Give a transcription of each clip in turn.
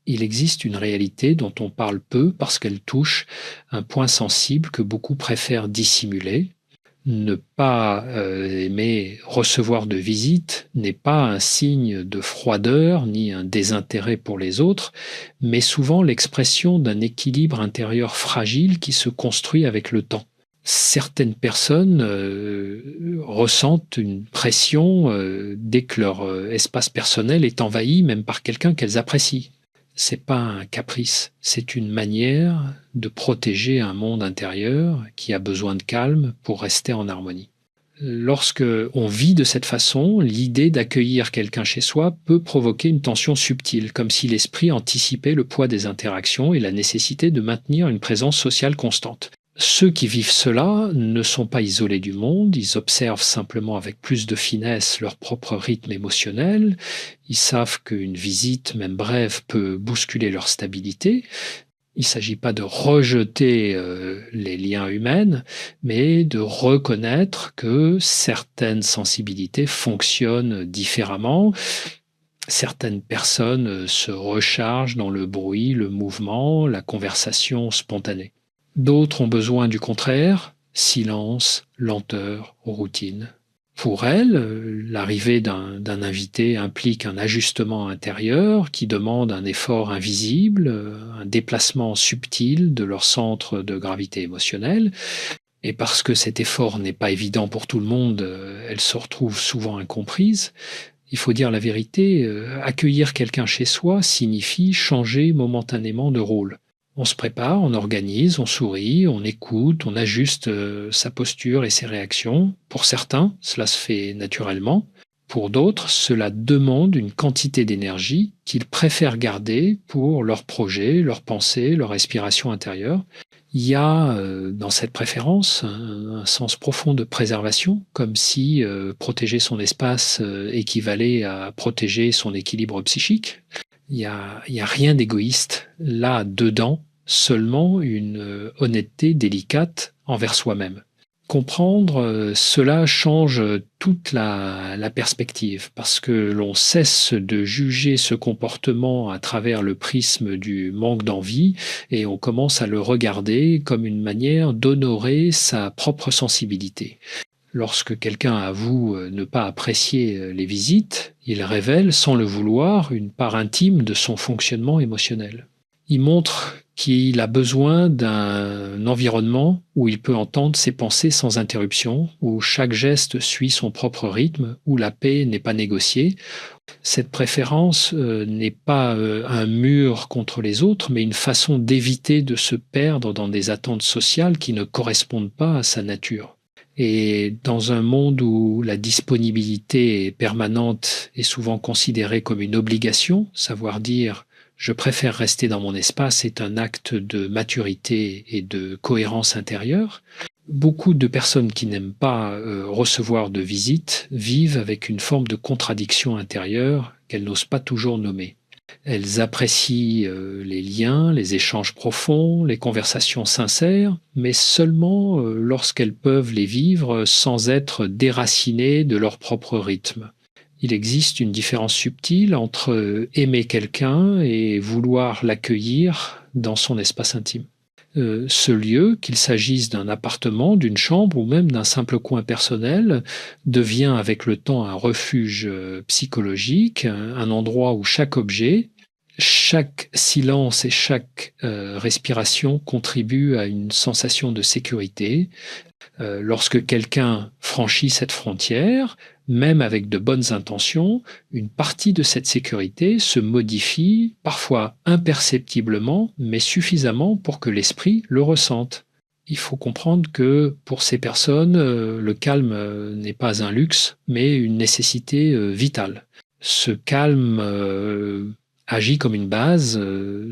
il existe une réalité dont on parle peu parce qu'elle touche un point sensible que beaucoup préfèrent dissimuler. Ne pas aimer recevoir de visite n'est pas un signe de froideur ni un désintérêt pour les autres, mais souvent l'expression d'un équilibre intérieur fragile qui se construit avec le temps. Certaines personnes ressentent une pression dès que leur espace personnel est envahi, même par quelqu'un qu'elles apprécient. C'est pas un caprice, c'est une manière de protéger un monde intérieur qui a besoin de calme pour rester en harmonie. Lorsque on vit de cette façon, l'idée d'accueillir quelqu'un chez soi peut provoquer une tension subtile, comme si l'esprit anticipait le poids des interactions et la nécessité de maintenir une présence sociale constante. Ceux qui vivent cela ne sont pas isolés du monde, ils observent simplement avec plus de finesse leur propre rythme émotionnel, ils savent qu'une visite, même brève, peut bousculer leur stabilité. Il ne s'agit pas de rejeter les liens humains, mais de reconnaître que certaines sensibilités fonctionnent différemment. Certaines personnes se rechargent dans le bruit, le mouvement, la conversation spontanée. D'autres ont besoin du contraire, silence, lenteur, routine. Pour elles, l'arrivée d'un invité implique un ajustement intérieur qui demande un effort invisible, un déplacement subtil de leur centre de gravité émotionnelle. Et parce que cet effort n'est pas évident pour tout le monde, elles se retrouvent souvent incomprises. Il faut dire la vérité, accueillir quelqu'un chez soi signifie changer momentanément de rôle. On se prépare, on organise, on sourit, on écoute, on ajuste sa posture et ses réactions. Pour certains, cela se fait naturellement. Pour d'autres, cela demande une quantité d'énergie qu'ils préfèrent garder pour leurs projets, leurs pensées, leur respiration intérieure. Il y a dans cette préférence un sens profond de préservation, comme si protéger son espace équivalait à protéger son équilibre psychique. Il y a rien d'égoïste là-dedans, seulement une honnêteté délicate envers soi-même. Comprendre cela change toute la perspective, parce que l'on cesse de juger ce comportement à travers le prisme du manque d'envie et on commence à le regarder comme une manière d'honorer sa propre sensibilité. Lorsque quelqu'un avoue ne pas apprécier les visites, il révèle, sans le vouloir, une part intime de son fonctionnement émotionnel. Il montre qu'il a besoin d'un environnement où il peut entendre ses pensées sans interruption, où chaque geste suit son propre rythme, où la paix n'est pas négociée. Cette préférence n'est pas un mur contre les autres, mais une façon d'éviter de se perdre dans des attentes sociales qui ne correspondent pas à sa nature. Et dans un monde où la disponibilité permanente est souvent considérée comme une obligation, savoir dire « je préfère rester dans mon espace » est un acte de maturité et de cohérence intérieure. Beaucoup de personnes qui n'aiment pas recevoir de visites vivent avec une forme de contradiction intérieure qu'elles n'osent pas toujours nommer. Elles apprécient les liens, les échanges profonds, les conversations sincères, mais seulement lorsqu'elles peuvent les vivre sans être déracinées de leur propre rythme. Il existe une différence subtile entre aimer quelqu'un et vouloir l'accueillir dans son espace intime. Ce lieu, qu'il s'agisse d'un appartement, d'une chambre ou même d'un simple coin personnel, devient avec le temps un refuge psychologique, un endroit où chaque objet, chaque silence et chaque respiration contribuent à une sensation de sécurité. Lorsque quelqu'un franchit cette frontière, même avec de bonnes intentions, une partie de cette sécurité se modifie, parfois imperceptiblement, mais suffisamment pour que l'esprit le ressente. Il faut comprendre que pour ces personnes, le calme n'est pas un luxe, mais une nécessité vitale. Ce calme agit comme une base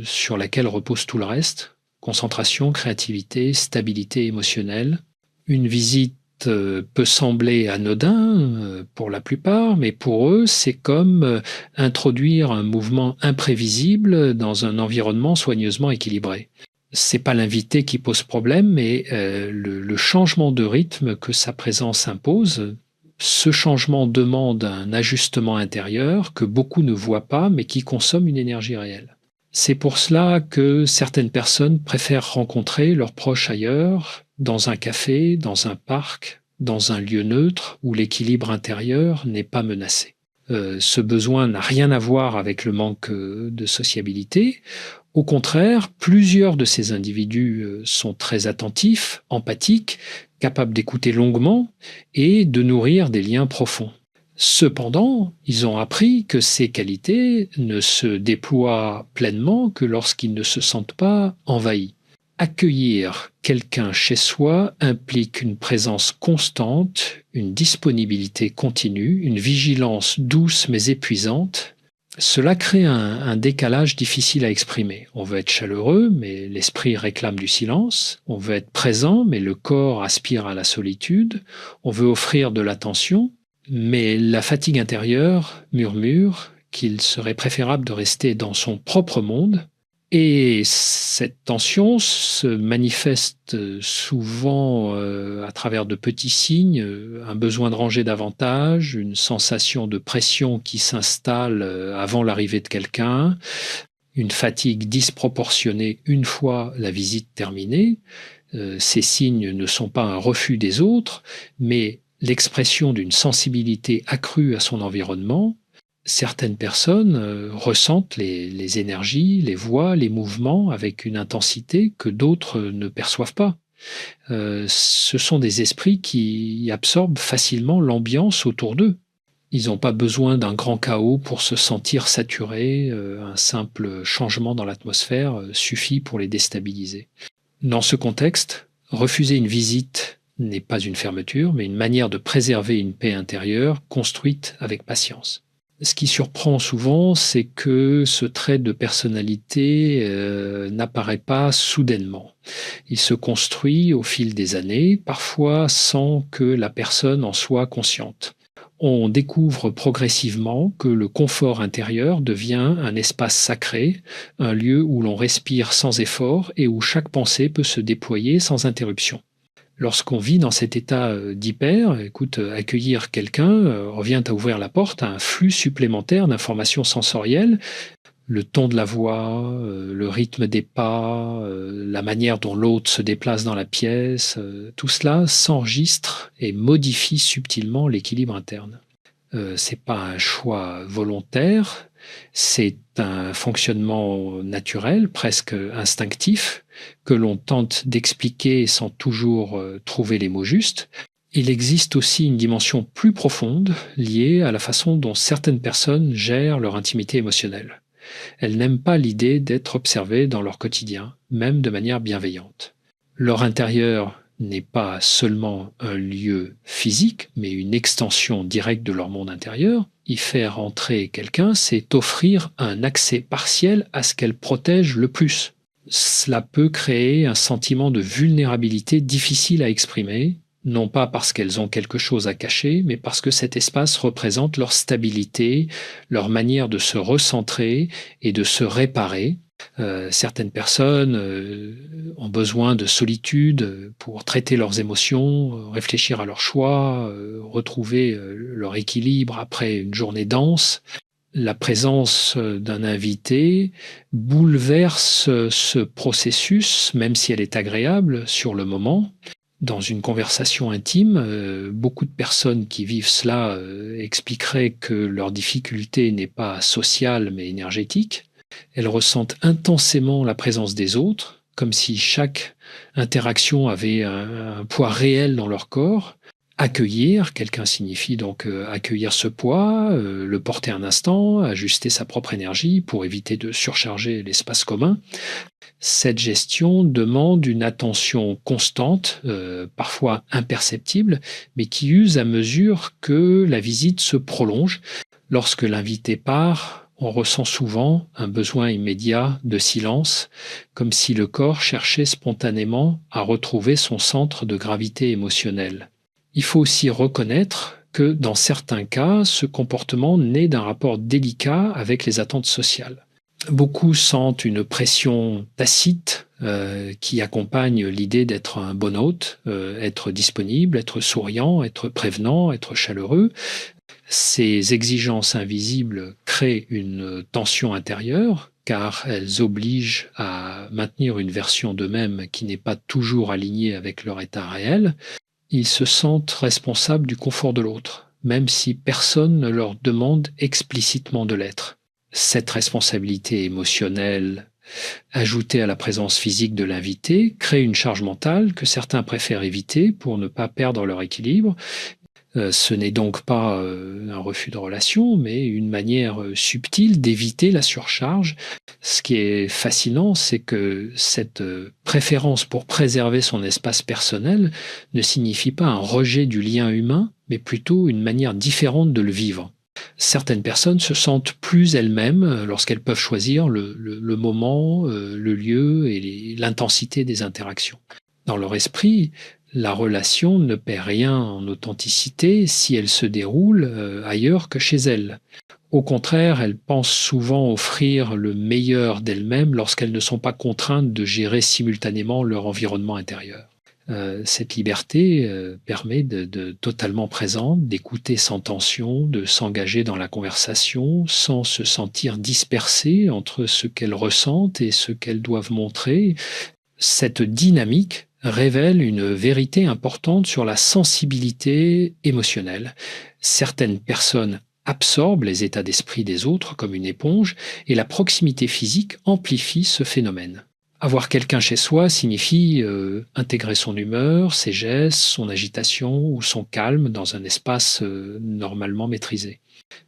sur laquelle repose tout le reste: concentration, créativité, stabilité émotionnelle. Une visite peut sembler anodin pour la plupart, mais pour eux, c'est comme introduire un mouvement imprévisible dans un environnement soigneusement équilibré. C'est pas l'invité qui pose problème, mais le changement de rythme que sa présence impose. Ce changement demande un ajustement intérieur que beaucoup ne voient pas, mais qui consomme une énergie réelle. C'est pour cela que certaines personnes préfèrent rencontrer leurs proches ailleurs, dans un café, dans un parc, dans un lieu neutre où l'équilibre intérieur n'est pas menacé. Ce besoin n'a rien à voir avec le manque de sociabilité. Au contraire, plusieurs de ces individus sont très attentifs, empathiques, capables d'écouter longuement et de nourrir des liens profonds. Cependant, ils ont appris que ces qualités ne se déploient pleinement que lorsqu'ils ne se sentent pas envahis. Accueillir quelqu'un chez soi implique une présence constante, une disponibilité continue, une vigilance douce mais épuisante. Cela crée un décalage difficile à exprimer. On veut être chaleureux, mais l'esprit réclame du silence. On veut être présent, mais le corps aspire à la solitude. On veut offrir de l'attention, mais la fatigue intérieure murmure qu'il serait préférable de rester dans son propre monde. Et cette tension se manifeste souvent à travers de petits signes, un besoin de ranger davantage, une sensation de pression qui s'installe avant l'arrivée de quelqu'un, une fatigue disproportionnée une fois la visite terminée. Ces signes ne sont pas un refus des autres, mais l'expression d'une sensibilité accrue à son environnement. Certaines personnes ressentent les énergies, les voix, les mouvements avec une intensité que d'autres ne perçoivent pas. Ce sont des esprits qui absorbent facilement l'ambiance autour d'eux. Ils n'ont pas besoin d'un grand chaos pour se sentir saturés. Un simple changement dans l'atmosphère suffit pour les déstabiliser. Dans ce contexte, refuser une visite n'est pas une fermeture, mais une manière de préserver une paix intérieure construite avec patience. Ce qui surprend souvent, c'est que ce trait de personnalité n'apparaît pas soudainement. Il se construit au fil des années, parfois sans que la personne en soit consciente. On découvre progressivement que le confort intérieur devient un espace sacré, un lieu où l'on respire sans effort et où chaque pensée peut se déployer sans interruption. Lorsqu'on vit dans cet état d'hyper, accueillir quelqu'un revient à ouvrir la porte à un flux supplémentaire d'informations sensorielles, le ton de la voix, le rythme des pas, la manière dont l'autre se déplace dans la pièce, tout cela s'enregistre et modifie subtilement l'équilibre interne. C'est pas un choix volontaire, c'est un fonctionnement naturel, presque instinctif, que l'on tente d'expliquer sans toujours trouver les mots justes. Il existe aussi une dimension plus profonde liée à la façon dont certaines personnes gèrent leur intimité émotionnelle. Elles n'aiment pas l'idée d'être observées dans leur quotidien, même de manière bienveillante. Leur intérieur n'est pas seulement un lieu physique, mais une extension directe de leur monde intérieur. Y faire entrer quelqu'un, c'est offrir un accès partiel à ce qu'elles protègent le plus. Cela peut créer un sentiment de vulnérabilité difficile à exprimer, non pas parce qu'elles ont quelque chose à cacher, mais parce que cet espace représente leur stabilité, leur manière de se recentrer et de se réparer. Certaines personnes ont besoin de solitude pour traiter leurs émotions, réfléchir à leurs choix, retrouver leur équilibre après une journée dense. La présence d'un invité bouleverse ce processus, même si elle est agréable sur le moment. Dans une conversation intime, beaucoup de personnes qui vivent cela expliqueraient que leur difficulté n'est pas sociale mais énergétique. Elles ressentent intensément la présence des autres, comme si chaque interaction avait un poids réel dans leur corps. Accueillir quelqu'un signifie donc accueillir ce poids, le porter un instant, ajuster sa propre énergie pour éviter de surcharger l'espace commun. Cette gestion demande une attention constante, parfois imperceptible, mais qui use à mesure que la visite se prolonge. Lorsque l'invité part, on ressent souvent un besoin immédiat de silence, comme si le corps cherchait spontanément à retrouver son centre de gravité émotionnelle. Il faut aussi reconnaître que dans certains cas, ce comportement naît d'un rapport délicat avec les attentes sociales. Beaucoup sentent une pression tacite qui accompagne l'idée d'être un bon hôte, être disponible, être souriant, être prévenant, être chaleureux. Ces exigences invisibles créent une tension intérieure car elles obligent à maintenir une version d'eux-mêmes qui n'est pas toujours alignée avec leur état réel, ils se sentent responsables du confort de l'autre, même si personne ne leur demande explicitement de l'être. Cette responsabilité émotionnelle, ajoutée à la présence physique de l'invité, crée une charge mentale que certains préfèrent éviter pour ne pas perdre leur équilibre. Ce n'est donc pas un refus de relation, mais une manière subtile d'éviter la surcharge. Ce qui est fascinant, c'est que cette préférence pour préserver son espace personnel ne signifie pas un rejet du lien humain, mais plutôt une manière différente de le vivre. Certaines personnes se sentent plus elles-mêmes lorsqu'elles peuvent choisir le moment, le lieu et l'intensité des interactions. Dans leur esprit, la relation ne perd rien en authenticité si elle se déroule ailleurs que chez elles. Au contraire, elles pensent souvent offrir le meilleur d'elles-mêmes lorsqu'elles ne sont pas contraintes de gérer simultanément leur environnement intérieur. Cette liberté permet de totalement présente, d'écouter sans tension, de s'engager dans la conversation sans se sentir dispersée entre ce qu'elles ressentent et ce qu'elles doivent montrer. Cette dynamique révèle une vérité importante sur la sensibilité émotionnelle. Certaines personnes absorbent les états d'esprit des autres comme une éponge et la proximité physique amplifie ce phénomène. Avoir quelqu'un chez soi signifie intégrer son humeur, ses gestes, son agitation ou son calme dans un espace normalement maîtrisé.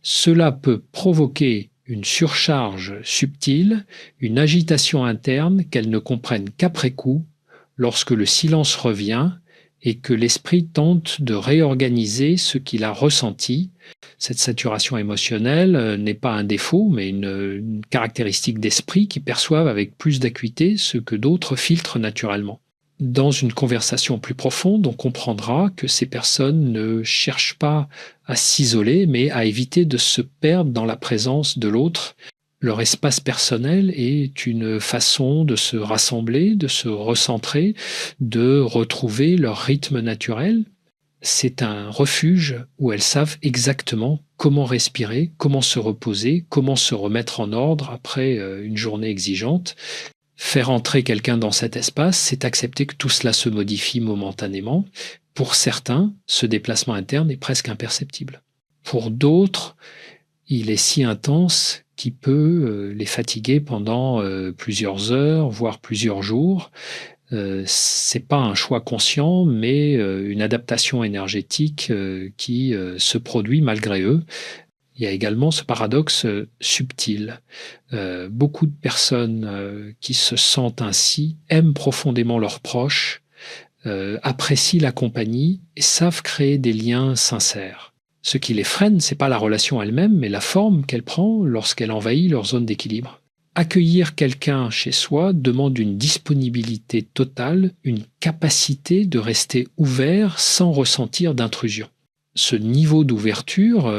Cela peut provoquer une surcharge subtile, une agitation interne qu'elles ne comprennent qu'après coup, lorsque le silence revient et que l'esprit tente de réorganiser ce qu'il a ressenti. Cette saturation émotionnelle n'est pas un défaut, mais une caractéristique d'esprit qui perçoivent avec plus d'acuité ce que d'autres filtrent naturellement. Dans une conversation plus profonde, on comprendra que ces personnes ne cherchent pas à s'isoler, mais à éviter de se perdre dans la présence de l'autre. Leur espace personnel est une façon de se rassembler, de se recentrer, de retrouver leur rythme naturel. C'est un refuge où elles savent exactement comment respirer, comment se reposer, comment se remettre en ordre après une journée exigeante. Faire entrer quelqu'un dans cet espace, c'est accepter que tout cela se modifie momentanément. Pour certains, ce déplacement interne est presque imperceptible. Pour d'autres, il est si intense qu'il peut les fatiguer pendant plusieurs heures, voire plusieurs jours. C'est pas un choix conscient, mais une adaptation énergétique qui se produit malgré eux. Il y a également ce paradoxe subtil. Beaucoup de personnes qui se sentent ainsi aiment profondément leurs proches, apprécient la compagnie et savent créer des liens sincères. Ce qui les freine, ce n'est pas la relation elle-même, mais la forme qu'elle prend lorsqu'elle envahit leur zone d'équilibre. Accueillir quelqu'un chez soi demande une disponibilité totale, une capacité de rester ouvert sans ressentir d'intrusion. Ce niveau d'ouverture,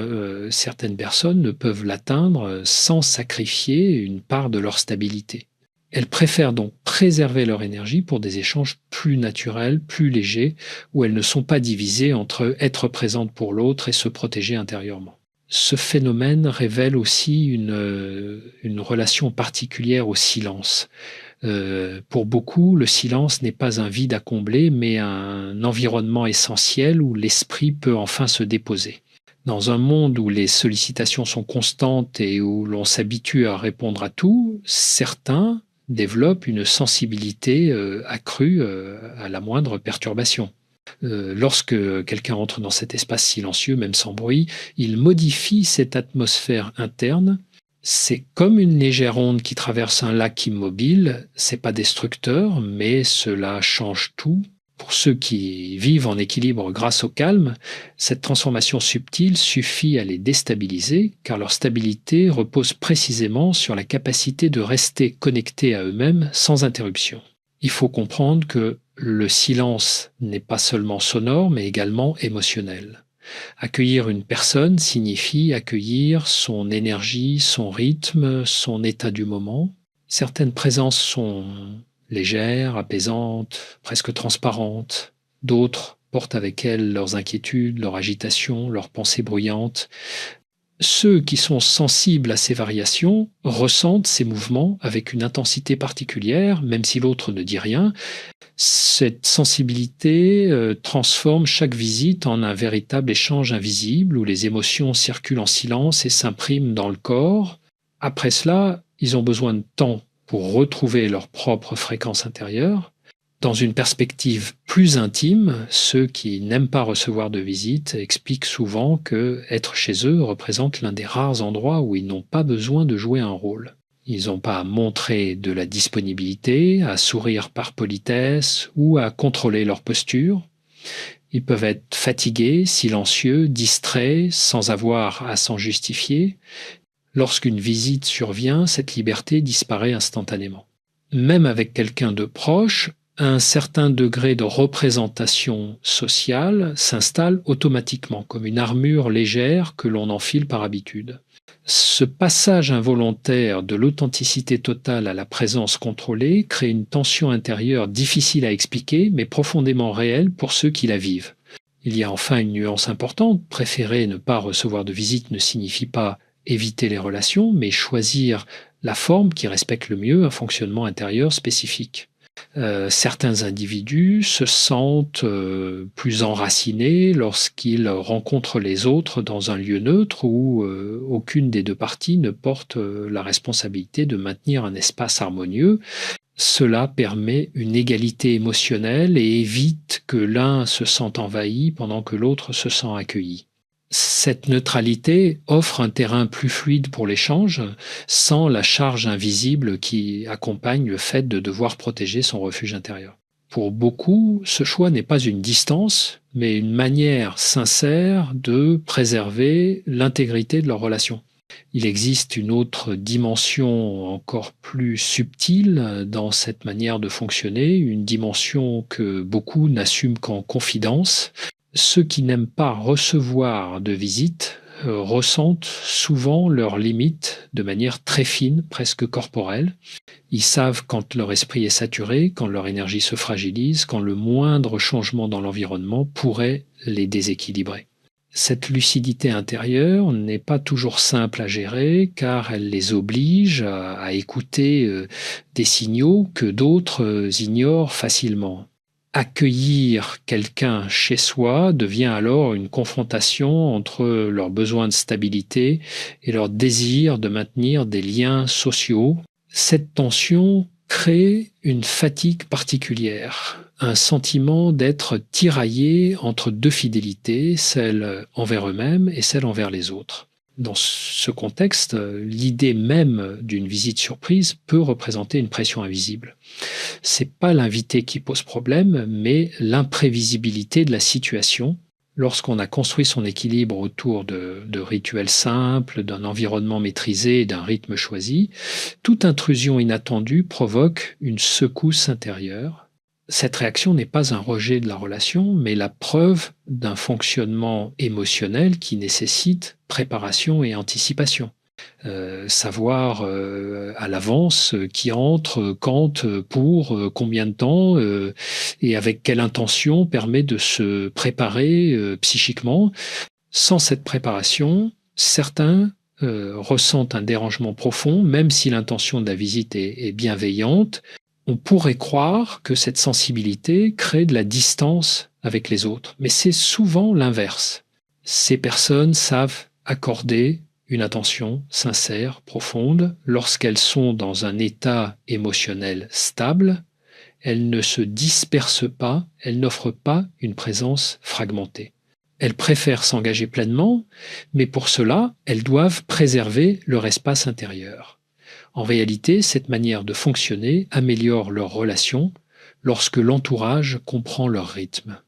certaines personnes ne peuvent l'atteindre sans sacrifier une part de leur stabilité. Elles préfèrent donc préserver leur énergie pour des échanges plus naturels, plus légers, où elles ne sont pas divisées entre être présentes pour l'autre et se protéger intérieurement. Ce phénomène révèle aussi une relation particulière au silence. Pour beaucoup, le silence n'est pas un vide à combler, mais un environnement essentiel où l'esprit peut enfin se déposer. Dans un monde où les sollicitations sont constantes et où l'on s'habitue à répondre à tout, certains développent une sensibilité accrue à la moindre perturbation. Lorsque quelqu'un entre dans cet espace silencieux, même sans bruit, il modifie cette atmosphère interne. C'est comme une légère onde qui traverse un lac immobile. C'est pas destructeur, mais cela change tout. Pour ceux qui vivent en équilibre grâce au calme, cette transformation subtile suffit à les déstabiliser, car leur stabilité repose précisément sur la capacité de rester connectés à eux-mêmes sans interruption. Il faut comprendre que le silence n'est pas seulement sonore, mais également émotionnel. Accueillir une personne signifie accueillir son énergie, son rythme, son état du moment. Certaines présences sont légères, apaisantes, presque transparentes. D'autres portent avec elles leurs inquiétudes, leur agitation, leurs pensées bruyantes. Ceux qui sont sensibles à ces variations ressentent ces mouvements avec une intensité particulière, même si l'autre ne dit rien. Cette sensibilité transforme chaque visite en un véritable échange invisible où les émotions circulent en silence et s'impriment dans le corps. Après cela, ils ont besoin de temps pour retrouver leur propre fréquence intérieure. Dans une perspective plus intime, ceux qui n'aiment pas recevoir de visite expliquent souvent que être chez eux représente l'un des rares endroits où ils n'ont pas besoin de jouer un rôle. Ils n'ont pas à montrer de la disponibilité, à sourire par politesse ou à contrôler leur posture. Ils peuvent être fatigués, silencieux, distraits, sans avoir à s'en justifier. Lorsqu'une visite survient, cette liberté disparaît instantanément. Même avec quelqu'un de proche, un certain degré de représentation sociale s'installe automatiquement, comme une armure légère que l'on enfile par habitude. Ce passage involontaire de l'authenticité totale à la présence contrôlée crée une tension intérieure difficile à expliquer, mais profondément réelle pour ceux qui la vivent. Il y a enfin une nuance importante. Préférer ne pas recevoir de visite ne signifie pas éviter les relations, mais choisir la forme qui respecte le mieux un fonctionnement intérieur spécifique. Certains individus se sentent plus enracinés lorsqu'ils rencontrent les autres dans un lieu neutre où aucune des deux parties ne porte la responsabilité de maintenir un espace harmonieux. Cela permet une égalité émotionnelle et évite que l'un se sente envahi pendant que l'autre se sent accueilli. Cette neutralité offre un terrain plus fluide pour l'échange, sans la charge invisible qui accompagne le fait de devoir protéger son refuge intérieur. Pour beaucoup, ce choix n'est pas une distance, mais une manière sincère de préserver l'intégrité de leur relation. Il existe une autre dimension encore plus subtile dans cette manière de fonctionner, une dimension que beaucoup n'assument qu'en confidence. Ceux qui n'aiment pas recevoir de visite ressentent souvent leurs limites de manière très fine, presque corporelle. Ils savent quand leur esprit est saturé, quand leur énergie se fragilise, quand le moindre changement dans l'environnement pourrait les déséquilibrer. Cette lucidité intérieure n'est pas toujours simple à gérer car elle les oblige à écouter des signaux que d'autres ignorent facilement. Accueillir quelqu'un chez soi devient alors une confrontation entre leur besoin de stabilité et leur désir de maintenir des liens sociaux. Cette tension crée une fatigue particulière, un sentiment d'être tiraillé entre deux fidélités, celle envers eux-mêmes et celle envers les autres. Dans ce contexte, l'idée même d'une visite surprise peut représenter une pression invisible. C'est pas l'invité qui pose problème, mais l'imprévisibilité de la situation. Lorsqu'on a construit son équilibre autour de rituels simples, d'un environnement maîtrisé et d'un rythme choisi, toute intrusion inattendue provoque une secousse intérieure. Cette réaction n'est pas un rejet de la relation, mais la preuve d'un fonctionnement émotionnel qui nécessite préparation et anticipation. Savoir à l'avance qui entre, quand, pour, combien de temps et avec quelle intention permet de se préparer psychiquement. Sans cette préparation, certains ressentent un dérangement profond, même si l'intention de la visite est bienveillante. On pourrait croire que cette sensibilité crée de la distance avec les autres, mais c'est souvent l'inverse. Ces personnes savent accorder une attention sincère, profonde, lorsqu'elles sont dans un état émotionnel stable. Elles ne se dispersent pas, elles n'offrent pas une présence fragmentée. Elles préfèrent s'engager pleinement, mais pour cela, elles doivent préserver leur espace intérieur. En réalité, cette manière de fonctionner améliore leurs relations lorsque l'entourage comprend leur rythme.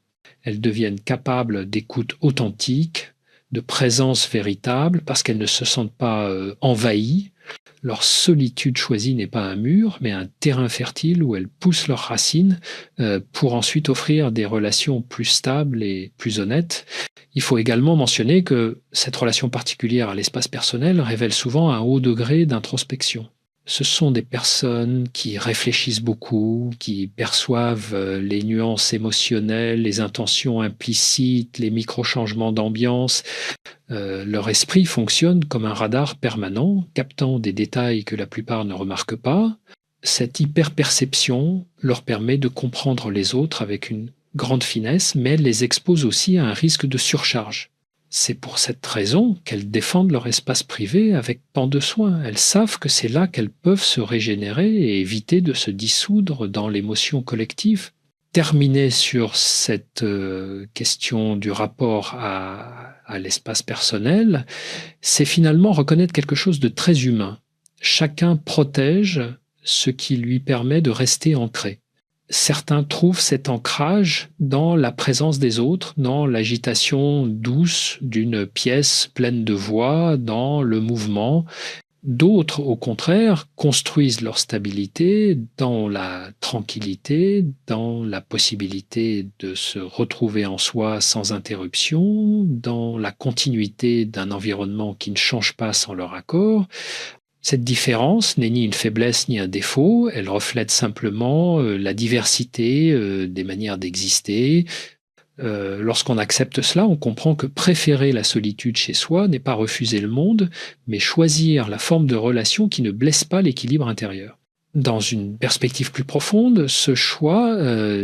Elles deviennent capables d'écoute authentique, de présence véritable, parce qu'elles ne se sentent pas envahies. Leur solitude choisie n'est pas un mur, mais un terrain fertile où elles poussent leurs racines pour ensuite offrir des relations plus stables et plus honnêtes. Il faut également mentionner que cette relation particulière à l'espace personnel révèle souvent un haut degré d'introspection. Ce sont des personnes qui réfléchissent beaucoup, qui perçoivent les nuances émotionnelles, les intentions implicites, les micro-changements d'ambiance. Leur esprit fonctionne comme un radar permanent, captant des détails que la plupart ne remarquent pas. Cette hyperperception leur permet de comprendre les autres avec une grande finesse, mais elle les expose aussi à un risque de surcharge. C'est pour cette raison qu'elles défendent leur espace privé avec tant de soin. Elles savent que c'est là qu'elles peuvent se régénérer et éviter de se dissoudre dans l'émotion collective. Terminer sur cette question du rapport à l'espace personnel, c'est finalement reconnaître quelque chose de très humain. Chacun protège ce qui lui permet de rester ancré. Certains trouvent cet ancrage dans la présence des autres, dans l'agitation douce d'une pièce pleine de voix, dans le mouvement. D'autres, au contraire, construisent leur stabilité dans la tranquillité, dans la possibilité de se retrouver en soi sans interruption, dans la continuité d'un environnement qui ne change pas sans leur accord. Cette différence n'est ni une faiblesse ni un défaut, elle reflète simplement la diversité des manières d'exister. Lorsqu'on accepte cela, on comprend que préférer la solitude chez soi n'est pas refuser le monde, mais choisir la forme de relation qui ne blesse pas l'équilibre intérieur. Dans une perspective plus profonde, ce choix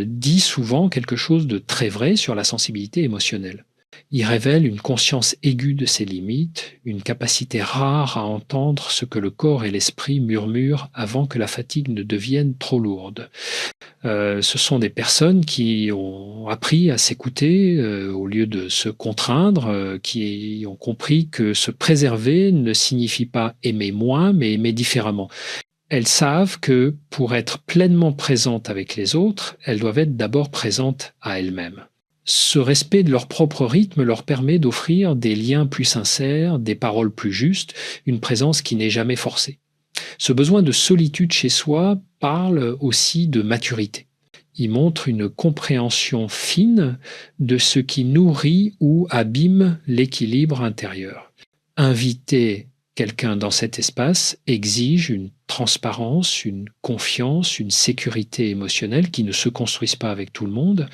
dit souvent quelque chose de très vrai sur la sensibilité émotionnelle. Il révèle une conscience aiguë de ses limites, une capacité rare à entendre ce que le corps et l'esprit murmurent avant que la fatigue ne devienne trop lourde. Ce sont des personnes qui ont appris à s'écouter au lieu de se contraindre, qui ont compris que se préserver ne signifie pas aimer moins, mais aimer différemment. Elles savent que pour être pleinement présentes avec les autres, elles doivent être d'abord présentes à elles-mêmes. Ce respect de leur propre rythme leur permet d'offrir des liens plus sincères, des paroles plus justes, une présence qui n'est jamais forcée. Ce besoin de solitude chez soi parle aussi de maturité. Il montre une compréhension fine de ce qui nourrit ou abîme l'équilibre intérieur. Inviter quelqu'un dans cet espace exige une transparence, une confiance, une sécurité émotionnelle qui ne se construisent pas avec tout le monde.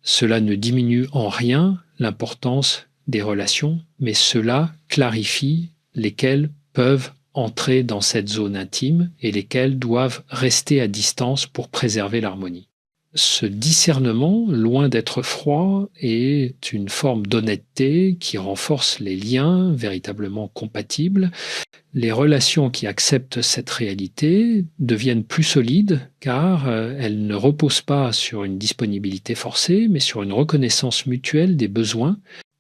Cela ne diminue en rien l'importance des relations, mais cela clarifie lesquelles peuvent entrer dans cette zone intime et lesquelles doivent rester à distance pour préserver l'harmonie. Ce discernement, loin d'être froid, est une forme d'honnêteté qui renforce les liens véritablement compatibles. Les relations qui acceptent cette réalité deviennent plus solides car elles ne reposent pas sur une disponibilité forcée, mais sur une reconnaissance mutuelle des besoins.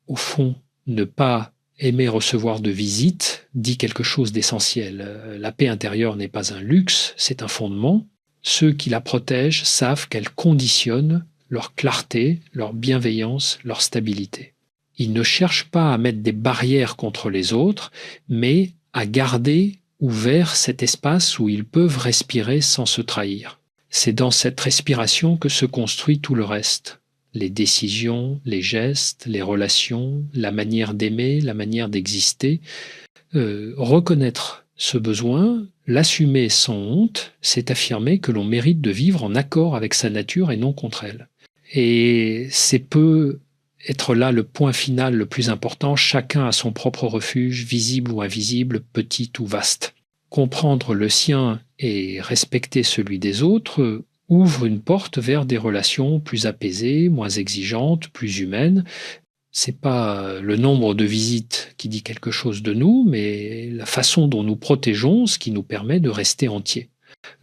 Au fond, ne pas aimer recevoir de visites dit quelque chose d'essentiel. La paix intérieure n'est pas un luxe, c'est un fondement. Ceux qui la protègent savent qu'elle conditionne leur clarté, leur bienveillance, leur stabilité. Ils ne cherchent pas à mettre des barrières contre les autres, mais à garder ouvert cet espace où ils peuvent respirer sans se trahir. C'est dans cette respiration que se construit tout le reste. Les décisions, les gestes, les relations, la manière d'aimer, la manière d'exister. Reconnaître ce besoin, l'assumer sans honte, c'est affirmer que l'on mérite de vivre en accord avec sa nature et non contre elle. Et c'est peu être là le point final le plus important, chacun a son propre refuge, visible ou invisible, petit ou vaste. Comprendre le sien et respecter celui des autres ouvre une porte vers des relations plus apaisées, moins exigeantes, plus humaines. C'est pas le nombre de visites qui dit quelque chose de nous, mais la façon dont nous protégeons ce qui nous permet de rester entiers.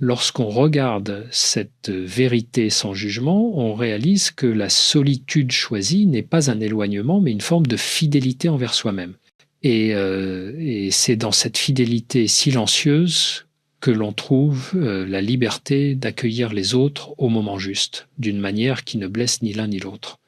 Lorsqu'on regarde cette vérité sans jugement, on réalise que la solitude choisie n'est pas un éloignement, mais une forme de fidélité envers soi-même. Et c'est dans cette fidélité silencieuse que l'on trouve la liberté d'accueillir les autres au moment juste, d'une manière qui ne blesse ni l'un ni l'autre.